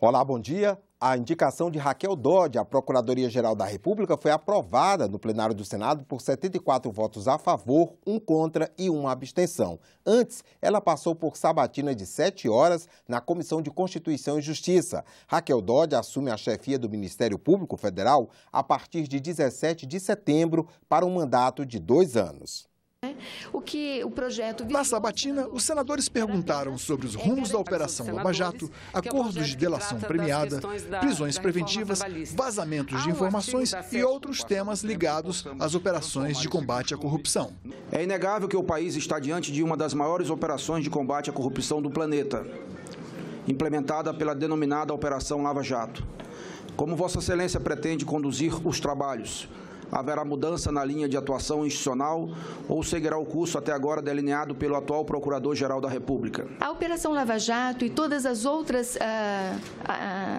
Olá, bom dia. A indicação de Raquel Dodge à Procuradoria-Geral da República foi aprovada no plenário do Senado por 74 votos a favor, 1 contra e 1 abstenção. Antes, ela passou por sabatina de 7 horas na Comissão de Constituição e Justiça. Raquel Dodge assume a chefia do Ministério Público Federal a partir de 17 de setembro para um mandato de 2 anos. Na sabatina, os senadores perguntaram sobre os rumos da Operação Lava Jato, acordos de delação premiada, prisões preventivas, vazamentos de informações e outros temas ligados às operações de combate à corrupção. É inegável que o país está diante de uma das maiores operações de combate à corrupção do planeta, implementada pela denominada Operação Lava Jato. Como Vossa Excelência pretende conduzir os trabalhos? Haverá mudança na linha de atuação institucional ou seguirá o curso até agora delineado pelo atual Procurador-Geral da República? A Operação Lava Jato e todas as outras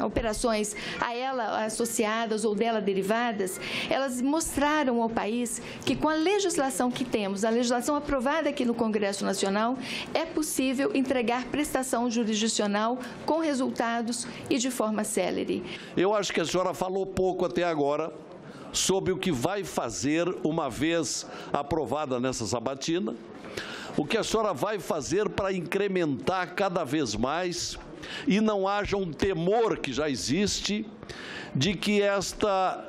operações a ela associadas ou dela derivadas, elas mostraram ao país que com a legislação que temos, a legislação aprovada aqui no Congresso Nacional, é possível entregar prestação jurisdicional com resultados e de forma célere. Eu acho que a senhora falou pouco até agora sobre o que vai fazer uma vez aprovada nessa sabatina, o que a senhora vai fazer para incrementar cada vez mais e não haja um temor que já existe de que esta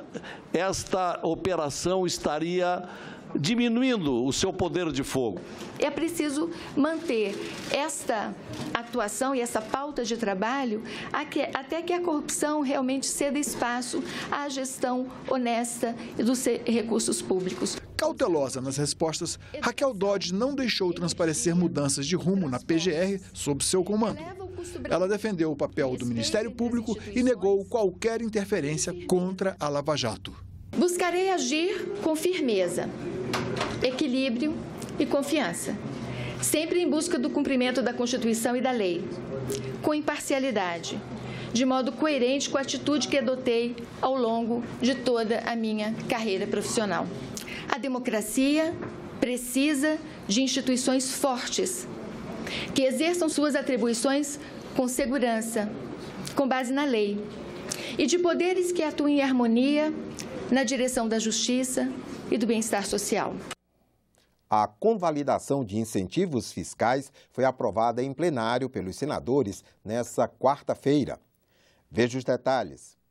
operação estaria diminuindo o seu poder de fogo. É preciso manter esta atuação e essa pauta de trabalho até que a corrupção realmente ceda espaço à gestão honesta dos recursos públicos. Cautelosa nas respostas, Raquel Dodge não deixou transparecer mudanças de rumo na PGR sob seu comando. Ela defendeu o papel do Ministério Público e negou qualquer interferência contra a Lava Jato. Buscarei agir com firmeza, equilíbrio e confiança, sempre em busca do cumprimento da Constituição e da lei, com imparcialidade, de modo coerente com a atitude que adotei ao longo de toda a minha carreira profissional. A democracia precisa de instituições fortes, que exerçam suas atribuições com segurança, com base na lei, e de poderes que atuem em harmonia na direção da justiça e do bem-estar social. A convalidação de incentivos fiscais foi aprovada em plenário pelos senadores nesta quarta-feira. Veja os detalhes.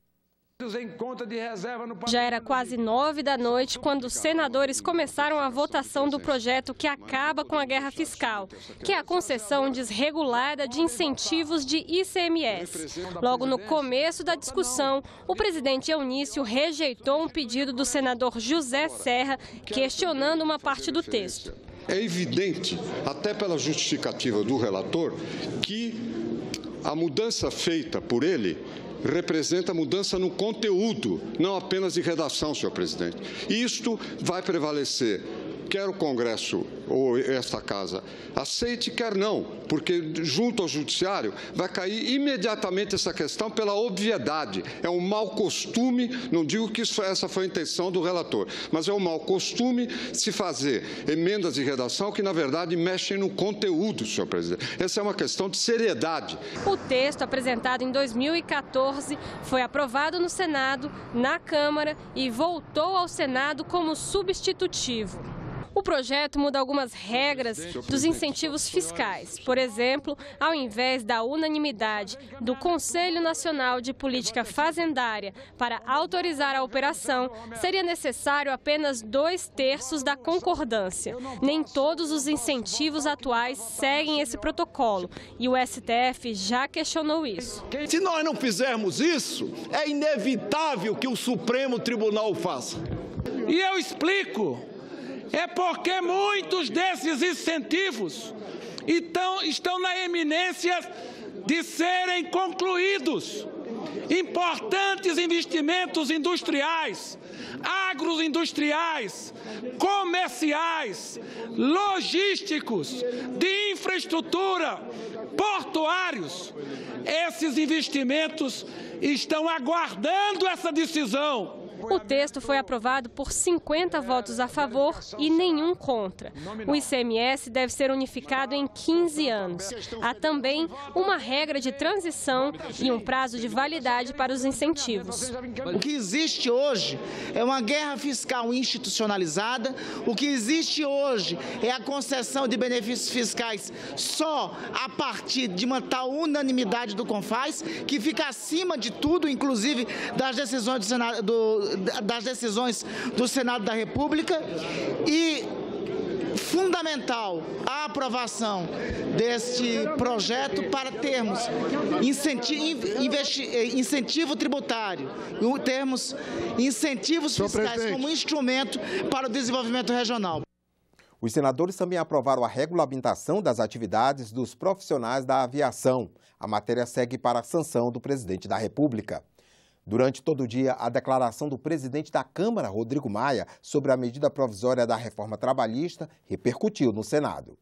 Já era quase 9 da noite quando os senadores começaram a votação do projeto que acaba com a guerra fiscal, que é a concessão desregulada de incentivos de ICMS. Logo no começo da discussão, o presidente Eunício rejeitou um pedido do senador José Serra, questionando uma parte do texto. É evidente, até pela justificativa do relator, que a mudança feita por ele representa mudança no conteúdo, não apenas de redação, senhor presidente. E isto vai prevalecer, quer o Congresso ou esta Casa aceite, quer não, porque junto ao Judiciário vai cair imediatamente essa questão pela obviedade. É um mau costume, não digo que essa foi a intenção do relator, mas é um mau costume se fazer emendas de redação que, na verdade, mexem no conteúdo, senhor presidente. Essa é uma questão de seriedade. O texto, apresentado em 2014, foi aprovado no Senado, na Câmara e voltou ao Senado como substitutivo. O projeto muda algumas regras dos incentivos fiscais. Por exemplo, ao invés da unanimidade do Conselho Nacional de Política Fazendária para autorizar a operação, seria necessário apenas 2/3 da concordância. Nem todos os incentivos atuais seguem esse protocolo e o STF já questionou isso. Se nós não fizermos isso, é inevitável que o Supremo Tribunal o faça. E eu explico. É porque muitos desses incentivos estão na eminência de serem concluídos. Importantes investimentos industriais, agroindustriais, comerciais, logísticos, de infraestrutura, portuários. Esses investimentos estão aguardando essa decisão O texto foi aprovado por 50 votos a favor e nenhum contra. O ICMS deve ser unificado em 15 anos. Há também uma regra de transição e um prazo de validade para os incentivos. O que existe hoje é uma guerra fiscal institucionalizada. O que existe hoje é a concessão de benefícios fiscais só a partir de uma tal unanimidade do CONFAS, que fica acima de tudo, inclusive das decisões do Senado da República. E fundamental a aprovação deste projeto para termos incentivo tributário, termos incentivos fiscais como instrumento para o desenvolvimento regional. Os senadores também aprovaram a regulamentação das atividades dos profissionais da aviação. A matéria segue para a sanção do presidente da República. Durante todo o dia, a declaração do presidente da Câmara, Rodrigo Maia, sobre a medida provisória da reforma trabalhista repercutiu no Senado.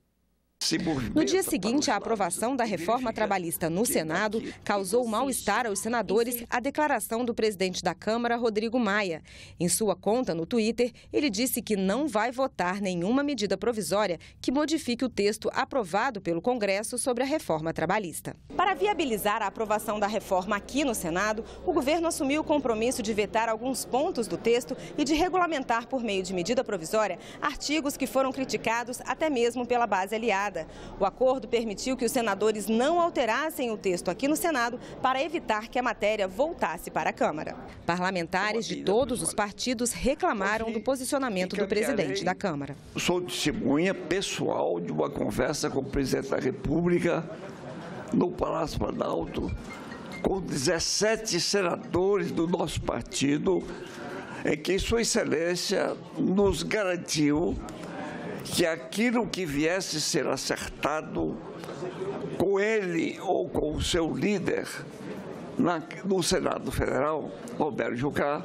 No dia seguinte à aprovação da reforma trabalhista no Senado, causou mal-estar aos senadores a declaração do presidente da Câmara, Rodrigo Maia. Em sua conta no Twitter, ele disse que não vai votar nenhuma medida provisória que modifique o texto aprovado pelo Congresso sobre a reforma trabalhista. Para viabilizar a aprovação da reforma aqui no Senado, o governo assumiu o compromisso de vetar alguns pontos do texto e de regulamentar por meio de medida provisória artigos que foram criticados até mesmo pela base aliada. O acordo permitiu que os senadores não alterassem o texto aqui no Senado para evitar que a matéria voltasse para a Câmara. Parlamentares de todos os partidos reclamaram do posicionamento do presidente da Câmara. Sou testemunha pessoal de uma conversa com o presidente da República no Palácio Planalto, com 17 senadores do nosso partido, em que Sua Excelência nos garantiu que aquilo que viesse a ser acertado com ele ou com o seu líder no Senado Federal, Roberto Jucá,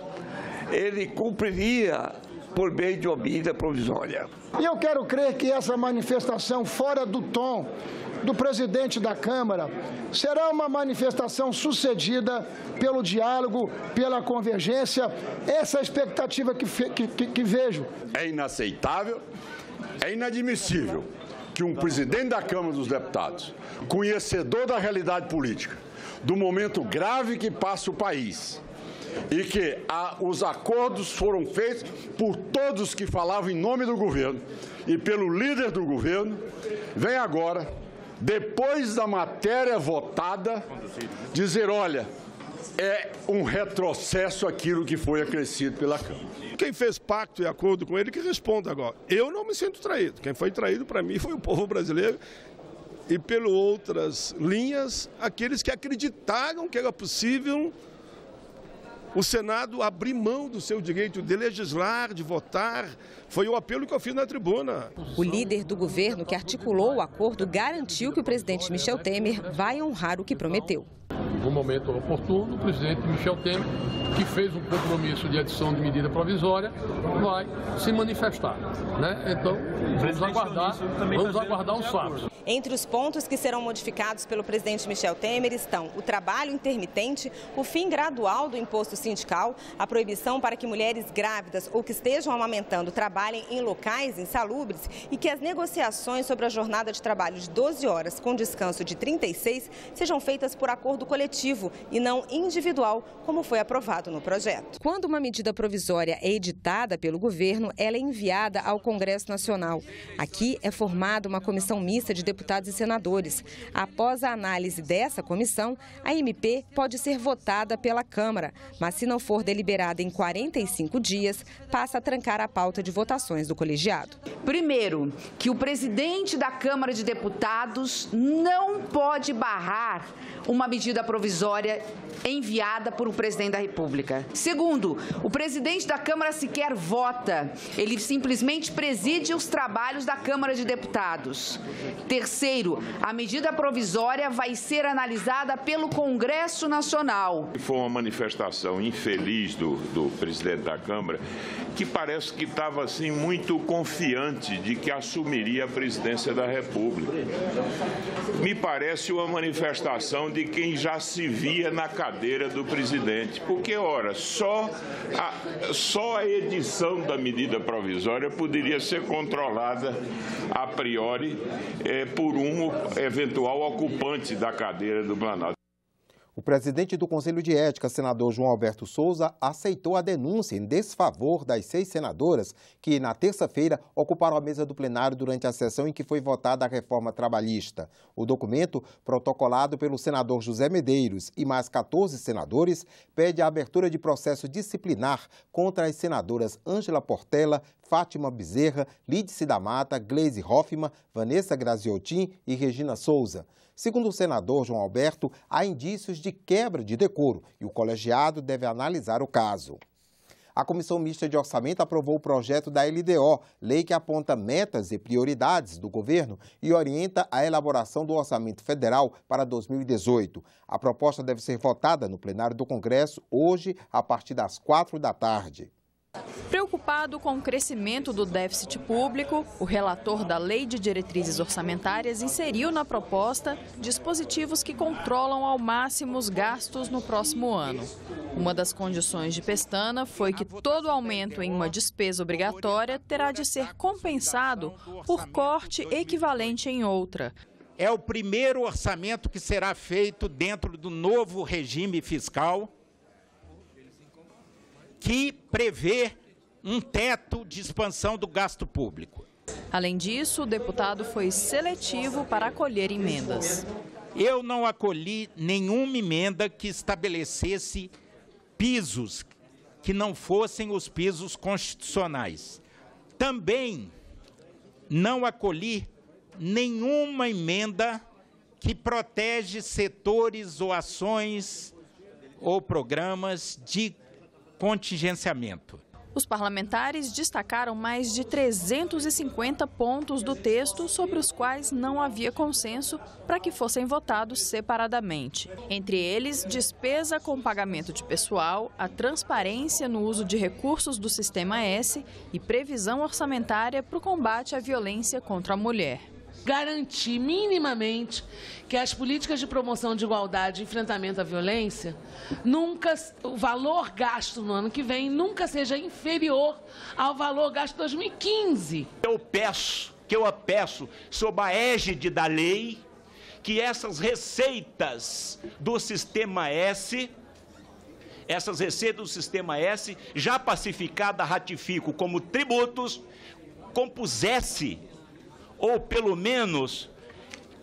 ele cumpriria por meio de uma medida provisória. E eu quero crer que essa manifestação fora do tom do presidente da Câmara será uma manifestação sucedida pelo diálogo, pela convergência. Essa é a expectativa que vejo. É inaceitável. É inadmissível que um presidente da Câmara dos Deputados, conhecedor da realidade política, do momento grave que passa o país, e que os acordos foram feitos por todos que falavam em nome do governo e pelo líder do governo, vem agora, depois da matéria votada, dizer, olha, é um retrocesso aquilo que foi acrescido pela Câmara. Quem fez pacto e acordo com ele que responda agora. Eu não me sinto traído. Quem foi traído para mim foi o povo brasileiro e, pelas outras linhas, aqueles que acreditaram que era possível o Senado abrir mão do seu direito de legislar, de votar. Foi o apelo que eu fiz na tribuna. O líder do governo que articulou o acordo garantiu que o presidente Michel Temer vai honrar o que prometeu. No momento oportuno, o presidente Michel Temer, que fez um compromisso de adição de medida provisória, vai se manifestar, né? Então, vamos aguardar os fatos. Entre os pontos que serão modificados pelo presidente Michel Temer estão o trabalho intermitente, o fim gradual do imposto sindical, a proibição para que mulheres grávidas ou que estejam amamentando trabalhem em locais insalubres e que as negociações sobre a jornada de trabalho de 12 horas com descanso de 36 sejam feitas por acordo coletivo e não individual, como foi aprovado no projeto. Quando uma medida provisória é editada pelo governo, ela é enviada ao Congresso Nacional. Aqui é formada uma comissão mista de deputados e senadores. Após a análise dessa comissão, a MP pode ser votada pela Câmara, mas se não for deliberada em 45 dias, passa a trancar a pauta de votações do colegiado. Primeiro, que o presidente da Câmara de Deputados não pode barrar uma medida provisória enviada por um presidente da República. Segundo, o presidente da Câmara sequer vota, ele simplesmente preside os trabalhos da Câmara de Deputados. Terceiro, Terceiro, a medida provisória vai ser analisada pelo Congresso Nacional. Foi uma manifestação infeliz do presidente da Câmara, que parece que estava assim muito confiante de que assumiria a presidência da República. Me parece uma manifestação de quem já se via na cadeira do presidente, porque, ora, só a edição da medida provisória poderia ser controlada a priori por um eventual ocupante da cadeira do Planalto. O presidente do Conselho de Ética, senador João Alberto Souza, aceitou a denúncia em desfavor das 6 senadoras que, na terça-feira, ocuparam a mesa do plenário durante a sessão em que foi votada a reforma trabalhista. O documento, protocolado pelo senador José Medeiros e mais 14 senadores, pede a abertura de processo disciplinar contra as senadoras Ângela Portela, Fátima Bezerra, Lídice da Mata, Gleisi Hoffmann, Vanessa Graziotin e Regina Souza. Segundo o senador João Alberto, há indícios de quebra de decoro e o colegiado deve analisar o caso. A Comissão Mista de Orçamento aprovou o projeto da LDO, lei que aponta metas e prioridades do governo e orienta a elaboração do orçamento federal para 2018. A proposta deve ser votada no plenário do Congresso hoje, a partir das 4 da tarde. Preocupado com o crescimento do déficit público, o relator da Lei de Diretrizes Orçamentárias inseriu na proposta dispositivos que controlam ao máximo os gastos no próximo ano. Uma das condições de Pestana foi que todo aumento em uma despesa obrigatória terá de ser compensado por corte equivalente em outra. É o primeiro orçamento que será feito dentro do novo regime fiscal, que prevê um teto de expansão do gasto público. Além disso, o deputado foi seletivo para acolher emendas. Eu não acolhi nenhuma emenda que estabelecesse pisos que não fossem os pisos constitucionais. Também não acolhi nenhuma emenda que protege setores ou ações ou programas de contingenciamento. Os parlamentares destacaram mais de 350 pontos do texto sobre os quais não havia consenso para que fossem votados separadamente. Entre eles, despesa com pagamento de pessoal, a transparência no uso de recursos do Sistema S e previsão orçamentária para o combate à violência contra a mulher. Garantir minimamente que as políticas de promoção de igualdade e enfrentamento à violência, o valor gasto no ano que vem nunca seja inferior ao valor gasto de 2015. Eu peço, sob a égide da lei, que essas receitas do Sistema S, já pacificada, ratifico como tributos, compusesse ou pelo menos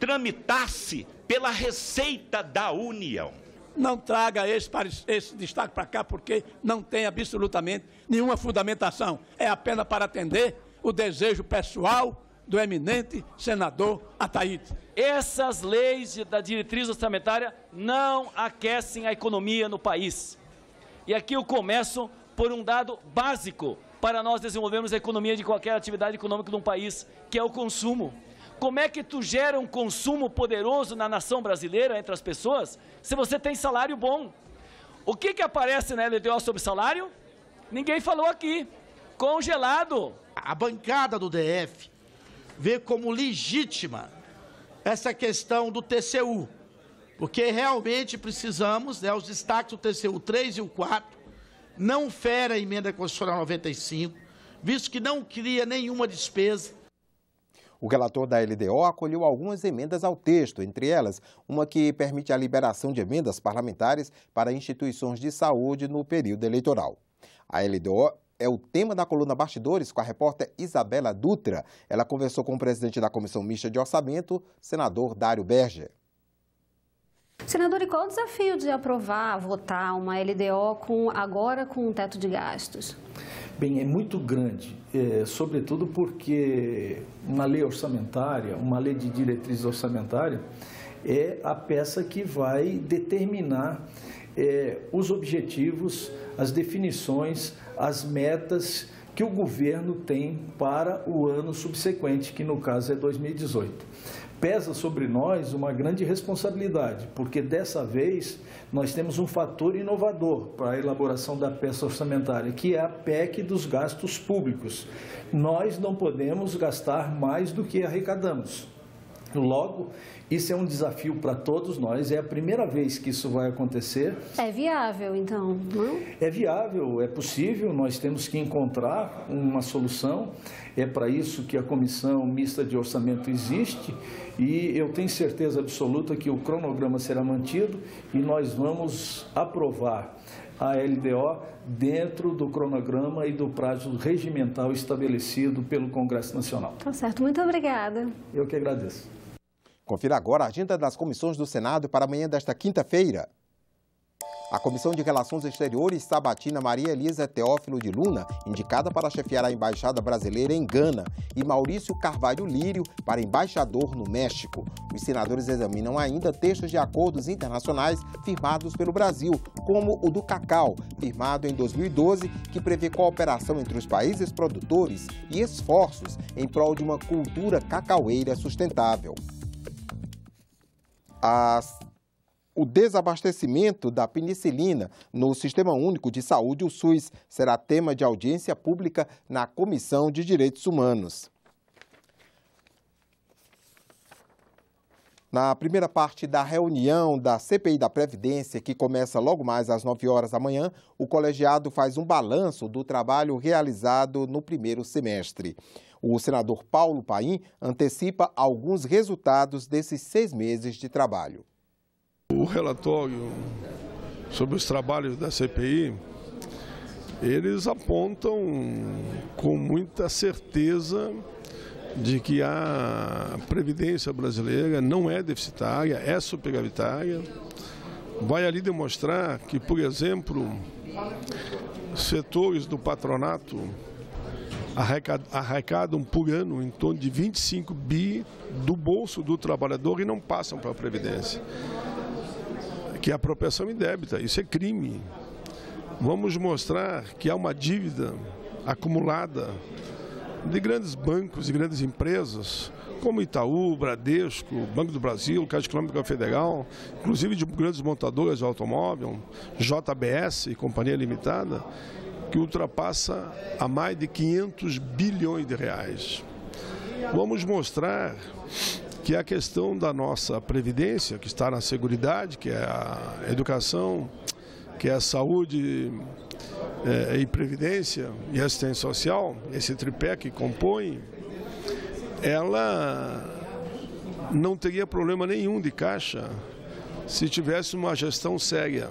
tramitasse pela Receita da União. Não traga esse destaque para cá, porque não tem absolutamente nenhuma fundamentação. É apenas para atender o desejo pessoal do eminente senador Ataíde. Essas leis da diretriz orçamentária não aquecem a economia no país. E aqui eu começo por um dado básico para nós desenvolvermos a economia de qualquer atividade econômica de um país, que é o consumo. Como é que tu gera um consumo poderoso na nação brasileira, entre as pessoas, se você tem salário bom? O que aparece na LDO sobre salário? Ninguém falou aqui. Congelado. A bancada do DF vê como legítima essa questão do TCU, porque realmente precisamos, os destaques do TCU 3 e o 4, não fere a emenda constitucional 95, visto que não cria nenhuma despesa. O relator da LDO acolheu algumas emendas ao texto, entre elas uma que permite a liberação de emendas parlamentares para instituições de saúde no período eleitoral. A LDO é o tema da coluna Bastidores com a repórter Isabela Dutra. Ela conversou com o presidente da Comissão Mista de Orçamento, senador Dário Berger. Senador, e qual o desafio de aprovar, votar uma LDO agora com um teto de gastos? Bem, é muito grande, sobretudo porque uma lei orçamentária, uma lei de diretriz orçamentária, é a peça que vai determinar os objetivos, as definições, as metas que o governo tem para o ano subsequente, que no caso é 2018. pesa sobre nós uma grande responsabilidade, porque dessa vez nós temos um fator inovador para a elaboração da peça orçamentária, que é a PEC dos gastos públicos. Nós não podemos gastar mais do que arrecadamos. Logo, isso é um desafio para todos nós, é a primeira vez que isso vai acontecer. É viável, então, não? É viável, é possível, nós temos que encontrar uma solução. É para isso que a Comissão Mista de Orçamento existe e eu tenho certeza absoluta que o cronograma será mantido e nós vamos aprovar a LDO dentro do cronograma e do prazo regimental estabelecido pelo Congresso Nacional. Tá certo, muito obrigada. Eu que agradeço. Confira agora a agenda das comissões do Senado para amanhã desta quinta-feira. A Comissão de Relações Exteriores sabatina Maria Elisa Teófilo de Luna, indicada para chefiar a Embaixada Brasileira em Gana, e Maurício Carvalho Lírio para embaixador no México. Os senadores examinam ainda textos de acordos internacionais firmados pelo Brasil, como o do cacau, firmado em 2012, que prevê cooperação entre os países produtores e esforços em prol de uma cultura cacaueira sustentável. O desabastecimento da penicilina no Sistema Único de Saúde, o SUS, será tema de audiência pública na Comissão de Direitos Humanos. Na primeira parte da reunião da CPI da Previdência, que começa logo mais às 9 horas da manhã, o colegiado faz um balanço do trabalho realizado no primeiro semestre. O senador Paulo Paim antecipa alguns resultados desses 6 meses de trabalho. O relatório sobre os trabalhos da CPI, eles apontam com muita certeza de que a Previdência brasileira não é deficitária, é superavitária. Vai ali demonstrar que, por exemplo, setores do patronato arrecadam por ano em torno de 25 bi do bolso do trabalhador e não passam para a Previdência, que é a apropriação indébita. Isso é crime. Vamos mostrar que há uma dívida acumulada de grandes bancos e grandes empresas, como Itaú, Bradesco, Banco do Brasil, Caixa Econômica Federal, inclusive de grandes montadoras de automóvel, JBS e Companhia Limitada, que ultrapassa a mais de 500 bilhões de reais. Vamos mostrar que a questão da nossa previdência, que está na seguridade, que é a educação, que é a saúde e previdência e assistência social, esse tripé que compõe, ela não teria problema nenhum de caixa se tivesse uma gestão séria.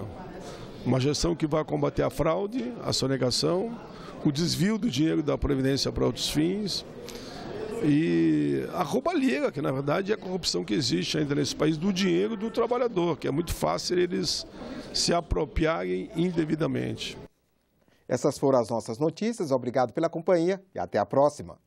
Uma gestão que vai combater a fraude, a sonegação, o desvio do dinheiro da Previdência para outros fins e a roubalheira, que na verdade é a corrupção que existe ainda nesse país, do dinheiro do trabalhador, que é muito fácil eles se apropriarem indevidamente. Essas foram as nossas notícias. Obrigado pela companhia e até a próxima.